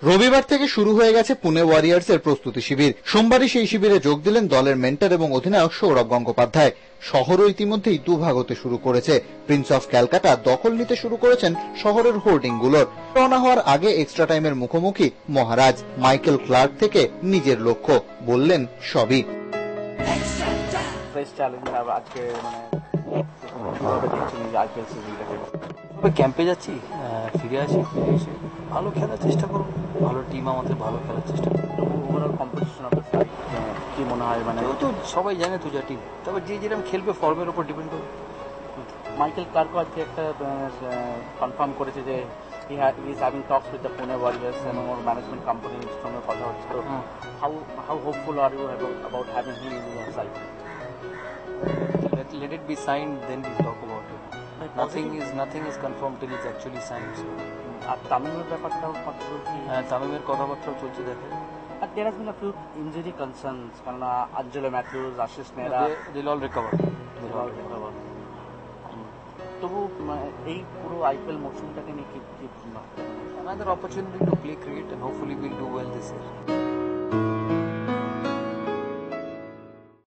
রবিবার থেকে শুরু হয়ে গেছে পুনে ওয়ারিয়র্সের প্রস্তুতি শিবির। সোমবারই সেই শিবিরে যোগ দিলেন দলের মেন্টর এবং অধিনায়ক সৌরভ গঙ্গোপাধ্যায়। শহরও ইতিমধ্যেই দুভাগ হতে শুরু করেছে। প্রিন্স অফ ক্যালকাটা দখল নিতে শুরু করেছেন শহরের হোর্ডিংগুলোর। রওনা হওয়ার আগে এক্সট্রা টাইমের মুখোমুখি মহারাজ। মাইকেল ক্লার্ক থেকে নিজের লক্ষ্য বললেন সবই। ক্যাম্পে যাচ্ছি, ফিরে আসি, ফিরে এসে ভালো খেলার চেষ্টা করবো। ভালো টিম, আমাদের ভালো খেলার চেষ্টা করবো। ওভারঅল কম্পিটিশন আপনার কি মনে হয়? মানে তো সবাই জানে তো যা টিম, তবে যে যেরকম খেলবে ফর্মের উপর ডিপেন্ড করবে। মাইকেল ক্লার্কও আজকে একটা কনফার্ম করেছে যে he is having talks with the Pune warriors এবং ওর ম্যানেজমেন্ট কোম্পানির সঙ্গে কথা হচ্ছে। তো how hopeful are you about having him in your side? Let it be signed, then we'll talk about it. Nothing is confirmed till it's actually signed. So. আর তামিমের ব্যাপারটাও কথা বলছি। হ্যাঁ, তামিমের কথাবার্তাও চলছে দেখে। আর there has been a few injury concerns, কারণ Angelo Mathews, Ashish Nehra, they'll all recover. তবু এই পুরো আইপিএল মৌসুমটাকে নিয়ে কি another opportunity to play cricket and hopefully we'll do well this year.